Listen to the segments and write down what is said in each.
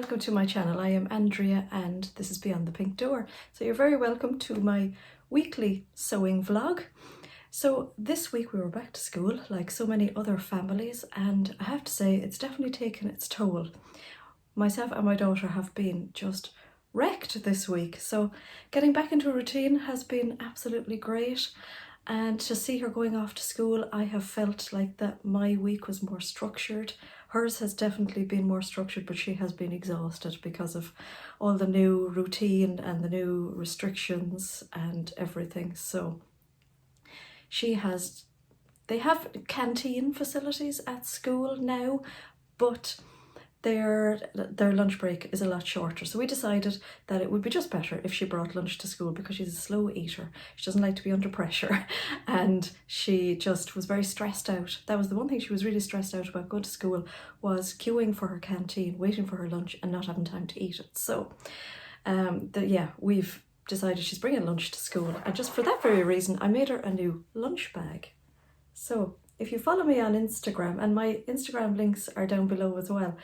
welcome to my channel. I am Andrea and this is Beyond the Pink Door. So you're very welcome to my weekly sewing vlog. So this week we were back to school like so many other families, and I have to say it's definitely taken its toll. Myself and my daughter have been just wrecked this week, so getting back into a routine has been absolutely great. And to see her going off to school, I have felt like that my week was more structured. Hers has definitely been more structured, but she has been exhausted because of all the new routine and the new restrictions and everything. So they have canteen facilities at school now, but their lunch break is a lot shorter. So we decided that it would be just better if she brought lunch to school, because she's a slow eater. She doesn't like to be under pressure, and she just was very stressed out. That was the one thing she was really stressed out about going to school, was queuing for her canteen, waiting for her lunch and not having time to eat it. So we've decided she's bringing lunch to school, and just for that very reason I made her a new lunch bag. So if you follow me on Instagram, and my Instagram links are down below as well,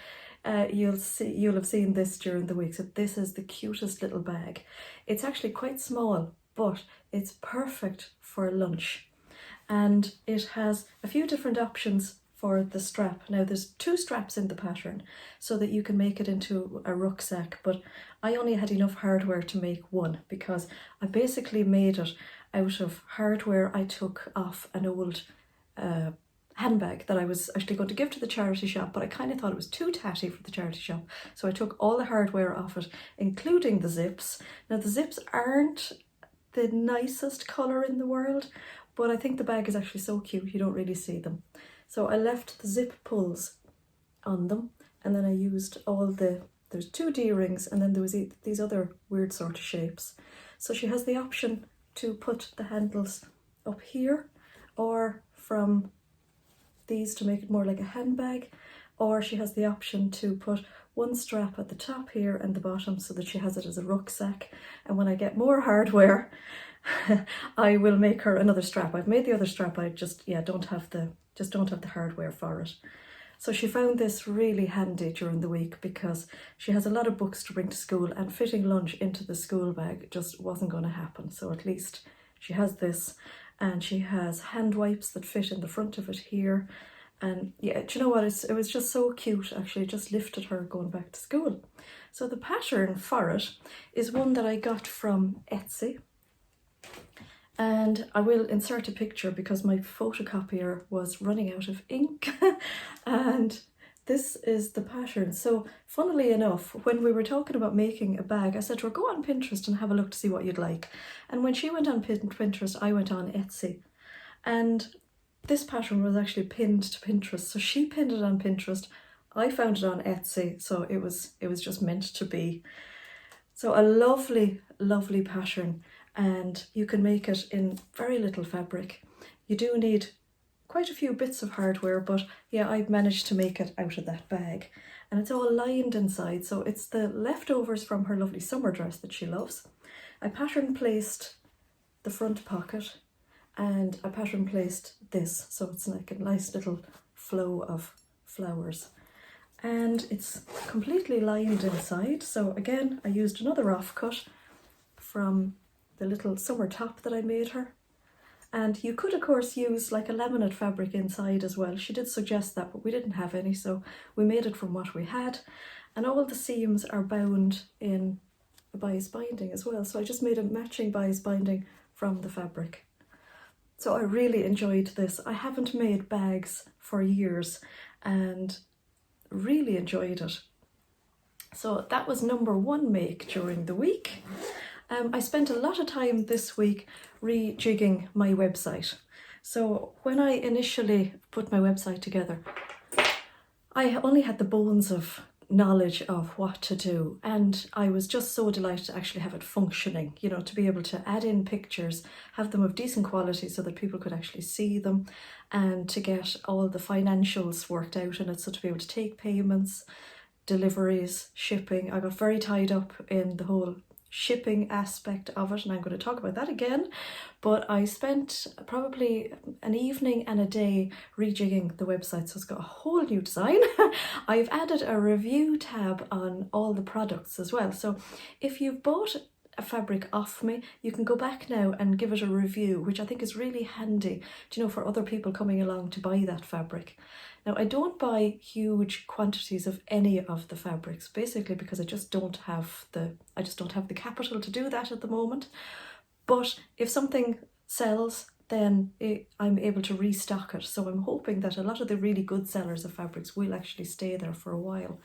you'll have seen this during the week. So this is the cutest little bag. It's actually quite small, but it's perfect for lunch, and it has a few different options for the strap. Now there's 2 straps in the pattern so that you can make it into a rucksack, but I only had enough hardware to make one, because I basically made it out of hardware I took off an old handbag that I was actually going to give to the charity shop, but I kind of thought it was too tatty for the charity shop, so I took all the hardware off it, including the zips. Now the zips aren't the nicest colour in the world, but I think the bag is actually so cute you don't really see them. So I left the zip pulls on them, and then I used there's 2 D-rings, and then there was these other weird sort of shapes. So she has the option to put the handles up here, or from these to make it more like a handbag, or she has the option to put one strap at the top here and the bottom so that she has it as a rucksack. And when I get more hardware I will make her another strap. I've made the other strap, I just don't have the hardware for it. So she found this really handy during the week, because she has a lot of books to bring to school, and fitting lunch into the school bag just wasn't going to happen. So at least she has this, and she has hand wipes that fit in the front of it here. And yeah, do you know what, it was just so cute actually. It just lifted her going back to school. So the pattern for it is one that I got from Etsy, and I will insert a picture because my photocopier was running out of ink and this is the pattern. So funnily enough, when we were talking about making a bag, I said to her, go on Pinterest and have a look to see what you'd like. And when she went on Pinterest, I went on Etsy, and this pattern was actually pinned to Pinterest. So she pinned it on Pinterest, I found it on Etsy, so it was just meant to be. So a lovely, lovely pattern, and you can make it in very little fabric. You do need quite a few bits of hardware, but yeah, I've managed to make it out of that bag. And it's all lined inside, so it's the leftovers from her lovely summer dress that she loves. I pattern placed the front pocket, and I pattern placed this, so it's like a nice little flow of flowers. And it's completely lined inside. So again, I used another offcut from the little summer top that I made her. And you could of course use like a laminate fabric inside as well. She did suggest that, but we didn't have any, so we made it from what we had. And all the seams are bound in a bias binding as well. So I just made a matching bias binding from the fabric. So I really enjoyed this. I haven't made bags for years and really enjoyed it. So that was number 1 make during the week. I spent a lot of time this week rejigging my website. So when I initially put my website together, I only had the bones of knowledge of what to do, and I was just so delighted to actually have it functioning, you know, to be able to add in pictures, have them of decent quality so that people could actually see them, and to get all the financials worked out in it, so to be able to take payments, deliveries, shipping. I got very tied up in the whole shipping aspect of it, and I'm going to talk about that again. But I spent probably an evening and a day rejigging the website, so it's got a whole new design. I've added a review tab on all the products as well, so if you've bought a fabric off me, you can go back now and give it a review, which I think is really handy, you know, for other people coming along to buy that fabric. Now, I don't buy huge quantities of any of the fabrics, basically because I just don't have the capital to do that at the moment. But if something sells, then I'm able to restock it. So I'm hoping that a lot of the really good sellers of fabrics will actually stay there for a while.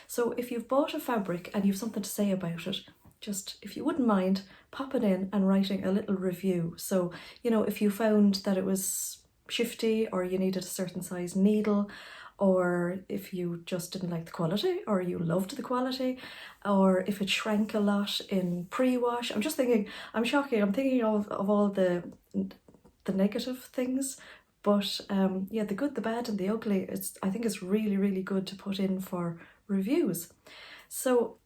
So if you've bought a fabric and you've something to say about it, just, if you wouldn't mind, popping in and writing a little review. So, you know, if you found that it was shifty, or you needed a certain size needle, or if you just didn't like the quality, or you loved the quality, or if it shrank a lot in pre-wash. I'm just thinking, I'm thinking of all the negative things, but yeah, the good, the bad and the ugly, I think it's really, really good to put in for reviews. So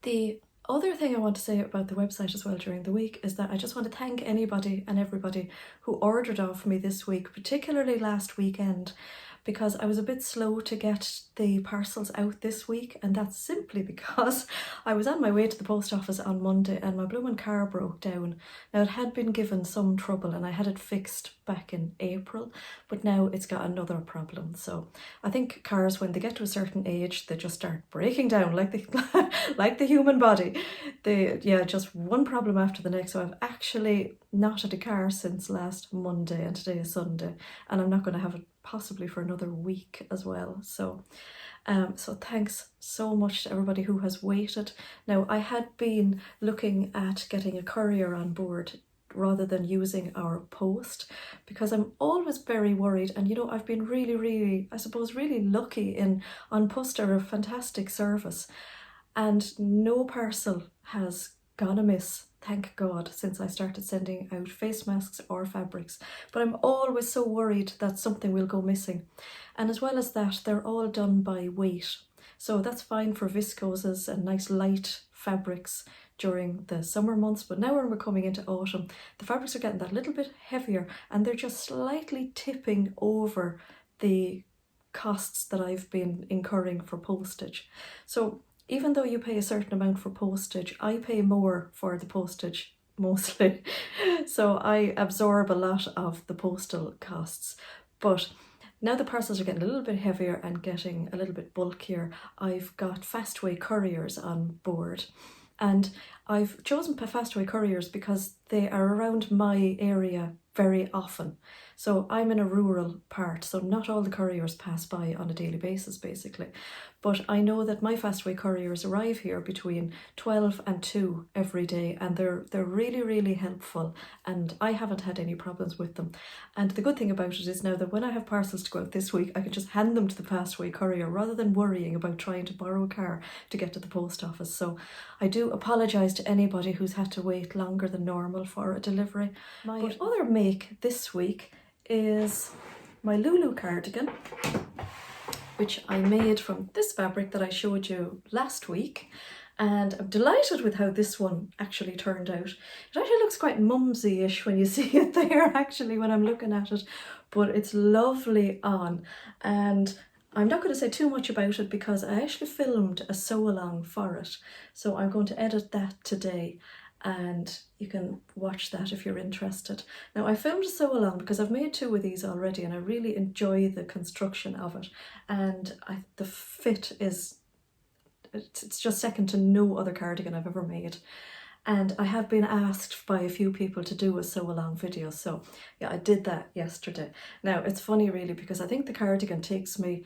the other thing I want to say about the website as well during the week is that I just want to thank anybody and everybody who ordered off me this week, particularly last weekend, because I was a bit slow to get the parcels out this week, and that's simply because I was on my way to the post office on Monday and my blooming car broke down. Now, it had been given some trouble and I had it fixed back in April, but now it's got another problem. So I think cars, when they get to a certain age, they just start breaking down like the human body. Just one problem after the next. So I've actually not had a car since last Monday, and today is Sunday, and I'm not going to have it possibly for another week as well. So thanks so much to everybody who has waited. Now, I had been looking at getting a courier on board rather than using our post, because I'm always very worried, and you know, I've been really, I suppose, really lucky on Post. Are a fantastic service, and no parcel has gone amiss, thank God, since I started sending out face masks or fabrics. But I'm always so worried that something will go missing. And as well as that, they're all done by weight. So that's fine for viscoses and nice light fabrics during the summer months. But now when we're coming into autumn, the fabrics are getting that little bit heavier, and they're just slightly tipping over the costs that I've been incurring for postage. So even though you pay a certain amount for postage, I pay more for the postage mostly. So I absorb a lot of the postal costs. But now the parcels are getting a little bit heavier and getting a little bit bulkier, I've got Fastway couriers on board. And I've chosen Fastway couriers because they are around my area very often. So I'm in a rural part, so not all the couriers pass by on a daily basis, basically. But I know that my Fastway couriers arrive here between 12 and 2 every day, and they're really, really helpful, and I haven't had any problems with them. And the good thing about it is now that when I have parcels to go out this week, I can just hand them to the Fastway courier rather than worrying about trying to borrow a car to get to the post office. So I do apologise to anybody who's had to wait longer than normal for a delivery. My other make this week is my Lulu cardigan, which I made from this fabric that I showed you last week, and I'm delighted with how this one actually turned out. It actually looks quite mumsy-ish when you see it there, actually, when I'm looking at it, but it's lovely on. And I'm not going to say too much about it because I actually filmed a sew-along for it, so I'm going to edit that today, and you can watch that if you're interested. Now, I filmed a sew-along because I've made 2 of these already, and I really enjoy the construction of it, and the fit is, it's just second to no other cardigan I've ever made. And I have been asked by a few people to do a sew-along video, so yeah, I did that yesterday. Now, it's funny really, because I think the cardigan takes me,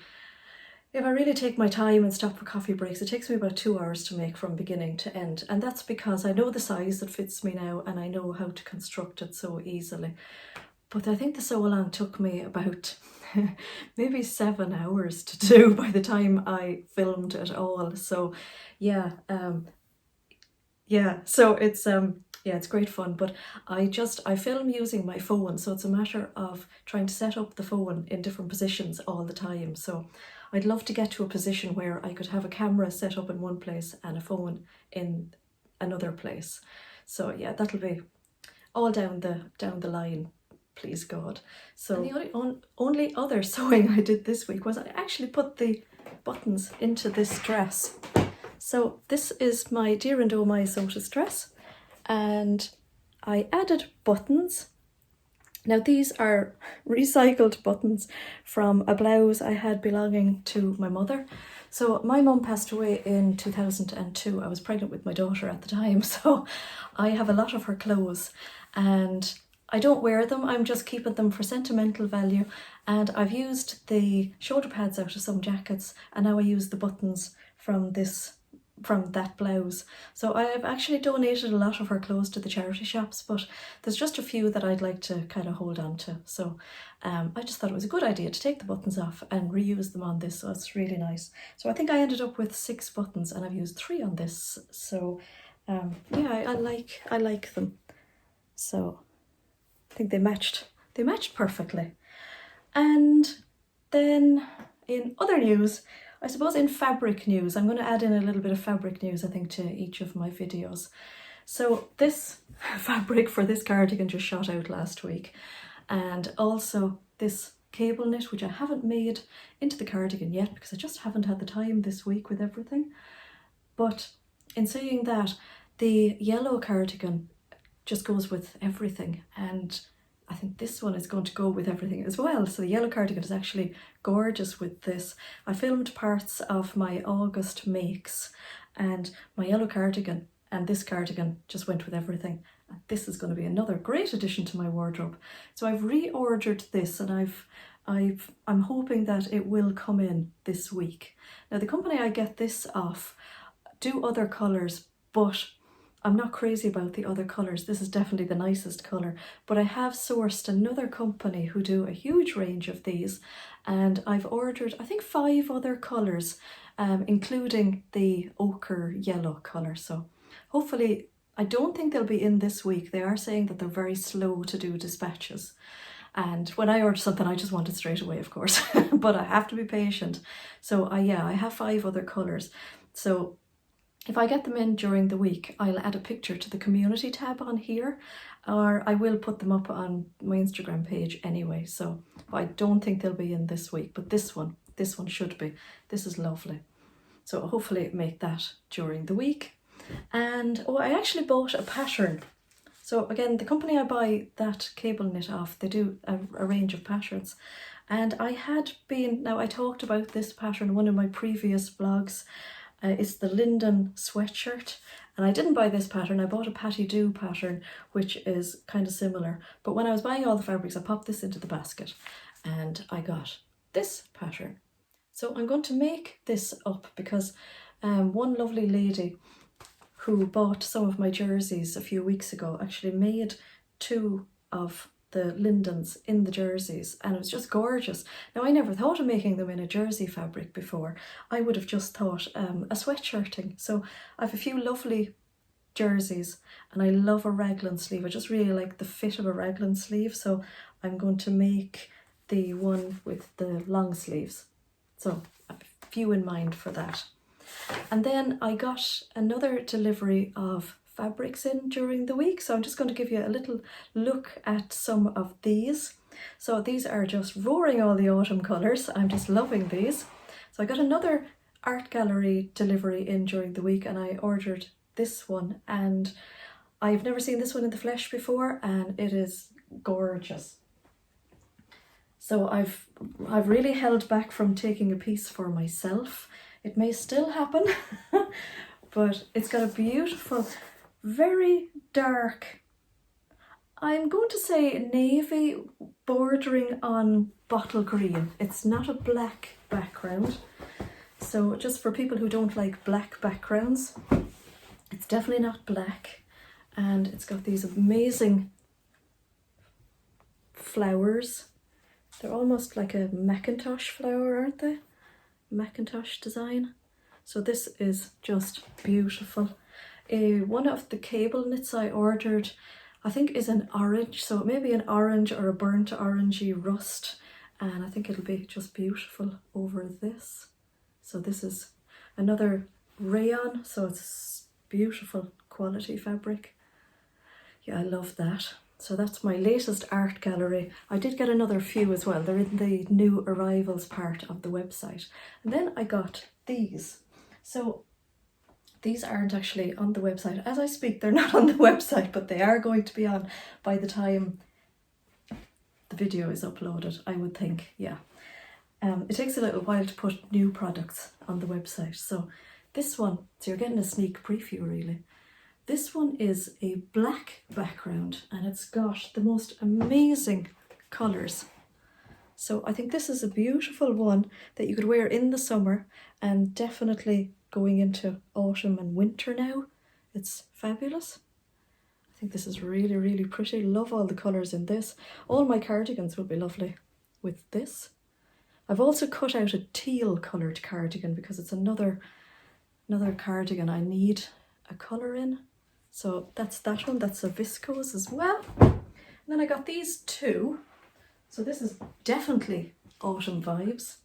if I really take my time and stop for coffee breaks, it takes me about 2 hours to make from beginning to end. And that's because I know the size that fits me now, and I know how to construct it so easily. But I think the sew-along took me about maybe 7 hours to do by the time I filmed it all. So yeah, so it's great fun. But I film using my phone, so it's a matter of trying to set up the phone in different positions all the time. So I'd love to get to a position where I could have a camera set up in one place and a phone in another place. So yeah, that'll be all down the line, please God. So the only other sewing I did this week was I actually put the buttons into this dress. So this is my Dear and Oh My Sotis dress, and I added buttons. Now these are recycled buttons from a blouse I had belonging to my mother. So my mum passed away in 2002. I was pregnant with my daughter at the time, so I have a lot of her clothes and I don't wear them, I'm just keeping them for sentimental value, and I've used the shoulder pads out of some jackets and now I use the buttons from that blouse. So I've actually donated a lot of her clothes to the charity shops, but there's just a few that I'd like to kind of hold on to. So I just thought it was a good idea to take the buttons off and reuse them on this, so it's really nice. So I think I ended up with 6 buttons and I've used 3 on this. So yeah, I like them. So I think they matched perfectly. And then in other news, I suppose in fabric news, I'm going to add in a little bit of fabric news, I think, to each of my videos. So this fabric for this cardigan just shot out last week, and also this cable knit, which I haven't made into the cardigan yet because I just haven't had the time this week with everything. But in saying that, the yellow cardigan just goes with everything, and I think this one is going to go with everything as well. So the yellow cardigan is actually gorgeous with this. I filmed parts of my August makes and my yellow cardigan and this cardigan just went with everything. And this is going to be another great addition to my wardrobe. So I've reordered this and I'm hoping that it will come in this week. Now the company I get this off do other colours, but I'm not crazy about the other colours. This is definitely the nicest colour, but I have sourced another company who do a huge range of these, and I've ordered I think 5 other colours, including the ochre yellow colour. So hopefully, I don't think they'll be in this week. They are saying that they're very slow to do dispatches. And when I order something, I just want it straight away, of course, but I have to be patient. So yeah, I have 5 other colours. So if I get them in during the week, I'll add a picture to the community tab on here, or I will put them up on my Instagram page anyway. So I don't think they'll be in this week, but this one should be. This is lovely. So hopefully make that during the week. And I actually bought a pattern. So again, the company I buy that cable knit off, they do a range of patterns. And I talked about this pattern in one of my previous vlogs. It's the Linden sweatshirt, and I didn't buy this pattern. I bought a Patty Do pattern, which is kind of similar, but when I was buying all the fabrics, I popped this into the basket and I got this pattern. So I'm going to make this up because one lovely lady who bought some of my jerseys a few weeks ago actually made 2 of the Lindens in the jerseys, and it was just gorgeous. Now I never thought of making them in a jersey fabric before. I would have just thought a sweatshirting. So I have a few lovely jerseys and I love a raglan sleeve. I just really like the fit of a raglan sleeve, so I'm going to make the one with the long sleeves. So I have a few in mind for that. And then I got another delivery of fabrics in during the week, so I'm just going to give you a little look at some of these. So these are just roaring all the autumn colours. I'm just loving these. So I got another art gallery delivery in during the week and I ordered this one, and I've never seen this one in the flesh before and it is gorgeous. So I've really held back from taking a piece for myself. It may still happen, but it's got a beautiful, very dark, I'm going to say navy bordering on bottle green. It's not a black background. So just for people who don't like black backgrounds, it's definitely not black. And it's got these amazing flowers. They're almost like a Macintosh flower, aren't they? Macintosh design. So this is just beautiful. One of the cable knits I ordered, I think, is an orange, so it may be an orange or a burnt orangey rust, and I think it'll be just beautiful over this. So this is another rayon, so it's beautiful, quality fabric. Yeah, I love that. So that's my latest art gallery. I did get another few as well. They're in the new arrivals part of the website. And then I got these. So these aren't actually on the website. As I speak, they're not on the website, but they are going to be on by the time the video is uploaded, I would think, yeah. It takes a little while to put new products on the website. So this one, so you're getting a sneak preview really. This one is a black background and it's got the most amazing colours. So I think this is a beautiful one that you could wear in the summer, and definitely going into autumn and winter now. It's fabulous. I think this is really, really pretty. Love all the colours in this. All my cardigans will be lovely with this. I've also cut out a teal coloured cardigan because it's another cardigan I need a colour in. So that's that one. That's a viscose as well. And then I got these two. So this is definitely autumn vibes.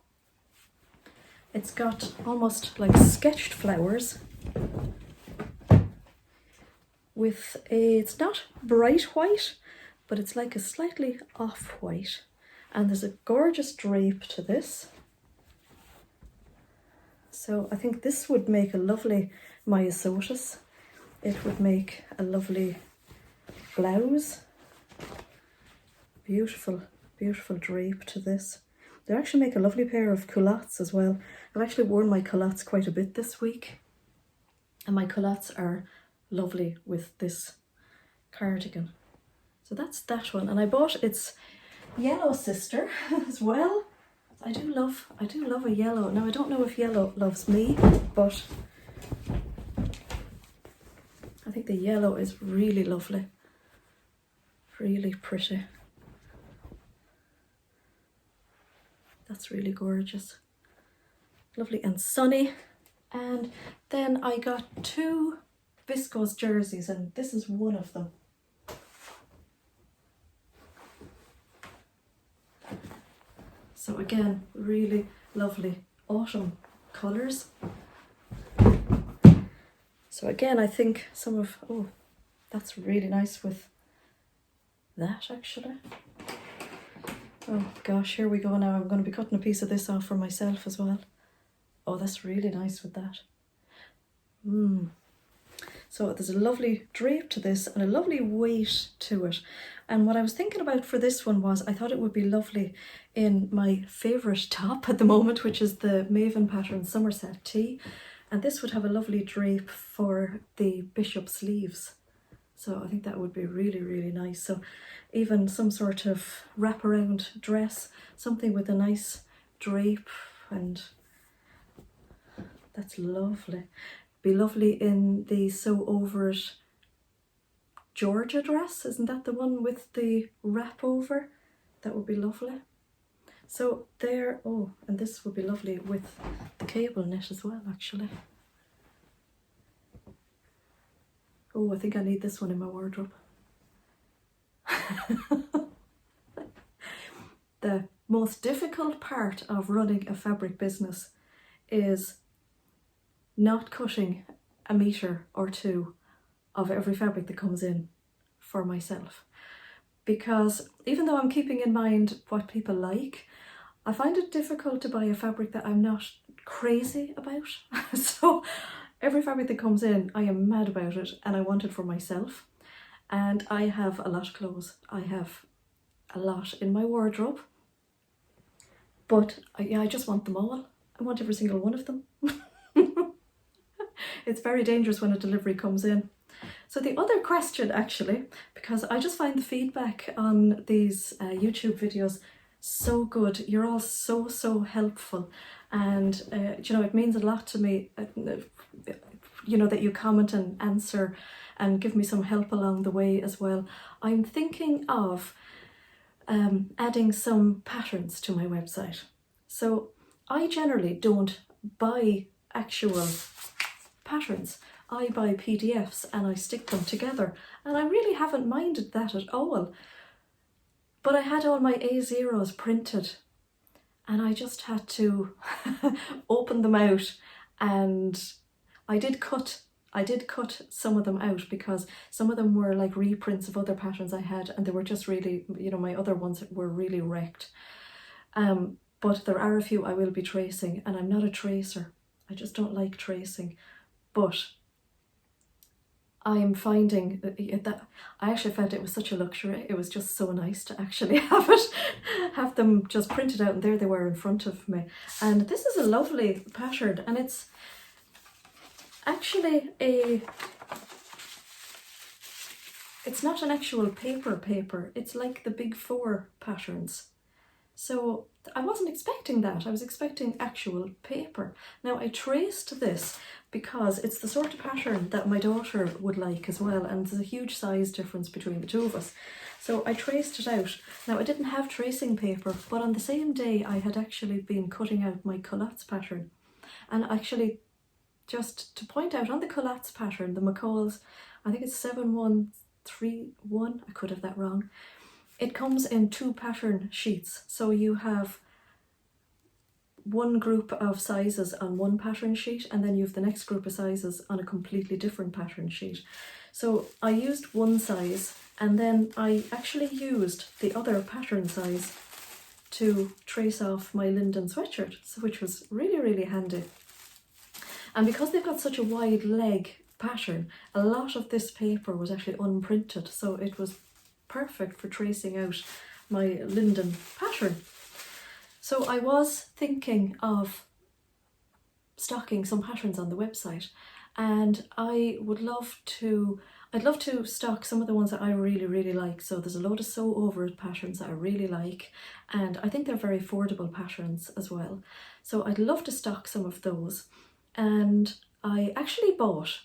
It's got almost like sketched flowers with it's not bright white, but it's like a slightly off-white. And there's a gorgeous drape to this. So I think this would make a lovely myosotis. It would make a lovely blouse. Beautiful, beautiful drape to this. They actually make a lovely pair of culottes as well. I've actually worn my culottes quite a bit this week. And my culottes are lovely with this cardigan. So that's that one. And I bought its yellow sister as well. I do love a yellow. Now I don't know if yellow loves me, but I think the yellow is really lovely. Really pretty. That's really gorgeous. Lovely and sunny. And then I got two viscose jerseys, and this is one of them. So again, really lovely autumn colours. So again, I think some of, oh, that's really nice with that actually. Oh gosh, here we go now. I'm going to be cutting a piece of this off for myself as well. Oh, that's really nice with that. So there's a lovely drape to this and a lovely weight to it. And what I was thinking about for this one was I thought it would be lovely in my favourite top at the moment, which is the Maven pattern Somerset Tee. And this would have a lovely drape for the bishop sleeves. So I think that would be really, really nice. So even some sort of wraparound dress, something with a nice drape, and that's lovely. Be lovely in the Sew Over It Georgia dress. Isn't that the one with the wrap over? That would be lovely. So there, oh, and this would be lovely with the cable knit as well, actually. Oh, I think I need this one in my wardrobe. The most difficult part of running a fabric business is not cutting a metre or two of every fabric that comes in for myself. Because even though I'm keeping in mind what people like, I find it difficult to buy a fabric that I'm not crazy about. So every fabric that comes in, I am mad about it and I want it for myself. And I have a lot of clothes. I have a lot in my wardrobe. But I just want them all. I want every single one of them. It's very dangerous when a delivery comes in. So the other question actually, because I just find the feedback on these YouTube videos so good. You're all so helpful, and you know, it means a lot to me, you know, that you comment and answer and give me some help along the way as well. I'm thinking of adding some patterns to my website. So I generally don't buy actual patterns. I buy PDFs and I stick them together, and I really haven't minded that at all. But I had all my A0s printed and I just had to open them out, and I did cut I did cut some of them out because some of them were like reprints of other patterns I had, and they were just really, you know, my other ones were really wrecked. But there are a few I will be tracing, and I'm not a tracer. I just don't like tracing. But I'm finding that I actually felt it was such a luxury. It was just so nice to actually have them just printed out, and there they were in front of me. And this is a lovely pattern, and it's actually it's not an actual paper. It's like the Big Four patterns. So I wasn't expecting that. I was expecting actual paper. Now I traced this because it's the sort of pattern that my daughter would like as well, and there's a huge size difference between the two of us. So I traced it out. Now I didn't have tracing paper, but on the same day I had actually been cutting out my culottes pattern. And actually, just to point out, on the culottes pattern, the McCall's, I think it's 7131, I could have that wrong. It comes in 2 pattern sheets, so you have one group of sizes on one pattern sheet, and then you have the next group of sizes on a completely different pattern sheet. So I used one size, and then I actually used the other pattern size to trace off my Linden sweatshirt, which was really, really handy. And because they've got such a wide leg pattern, a lot of this paper was actually unprinted, so it was perfect for tracing out my Linden pattern. So I was thinking of stocking some patterns on the website, and I'd love to stock some of the ones that I really, really like. So there's a load of sew over it patterns that I really like, and I think they're very affordable patterns as well. So I'd love to stock some of those. And I actually bought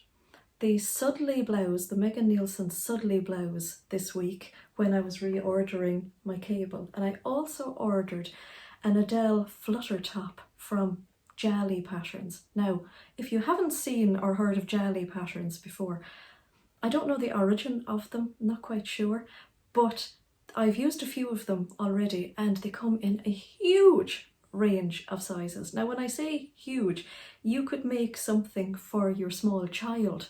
the Sudley blouse, the Megan Nielsen Sudley blouse this week when I was reordering my cable. And I also ordered an Adele flutter top from Jali Patterns. Now, if you haven't seen or heard of Jali Patterns before, I don't know the origin of them, not quite sure, but I've used a few of them already, and they come in a huge range of sizes. Now, when I say huge, you could make something for your small child,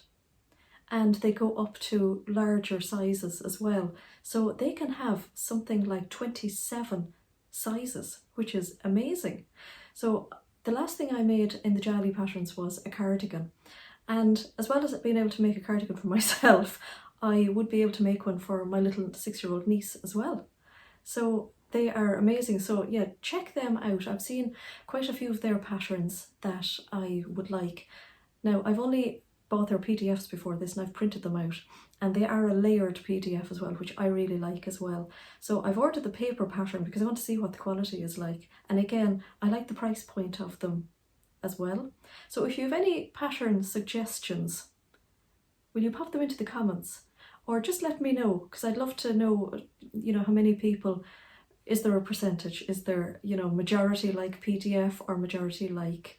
and they go up to larger sizes as well. So they can have something like 27 sizes, which is amazing. So the last thing I made in the Jali Patterns was a cardigan. And as well as being able to make a cardigan for myself, I would be able to make one for my little 6-year-old niece as well. So they are amazing. So yeah, check them out. I've seen quite a few of their patterns that I would like. Now, I've only bought their PDFs before this, and I've printed them out, and they are a layered PDF as well, which I really like as well. So I've ordered the paper pattern because I want to see what the quality is like, and again, I like the price point of them as well. So if you have any pattern suggestions, will you pop them into the comments, or just let me know, because I'd love to know, you know, how many people, is there a percentage, is there, you know, majority like PDF or majority like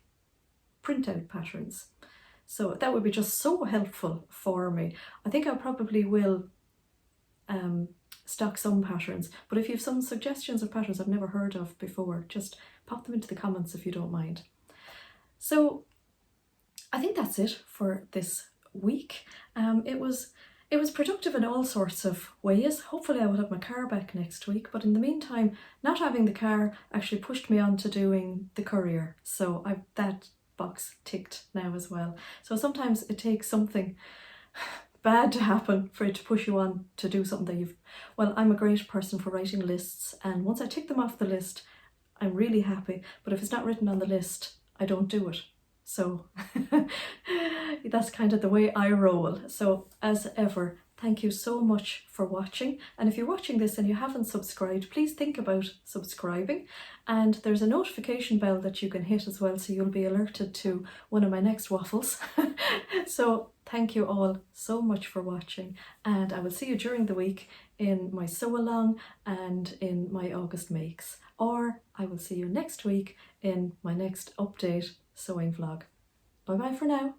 printout patterns? So that would be just so helpful for me. I think I probably will stock some patterns, but if you have some suggestions of patterns I've never heard of before, just pop them into the comments if you don't mind. So I think that's it for this week. It was productive in all sorts of ways. Hopefully I will have my car back next week, but in the meantime, not having the car actually pushed me on to doing the courier. So that box ticked now as well. So sometimes it takes something bad to happen for it to push you on to do something that well, I'm a great person for writing lists, and once I tick them off the list, I'm really happy. But if it's not written on the list, I don't do it. So that's kind of the way I roll. So as ever, thank you so much for watching. And if you're watching this and you haven't subscribed, please think about subscribing. And there's a notification bell that you can hit as well, so you'll be alerted to one of my next waffles. So thank you all so much for watching, and I will see you during the week in my sew along and in my August makes, or I will see you next week in my next update sewing vlog. Bye bye for now.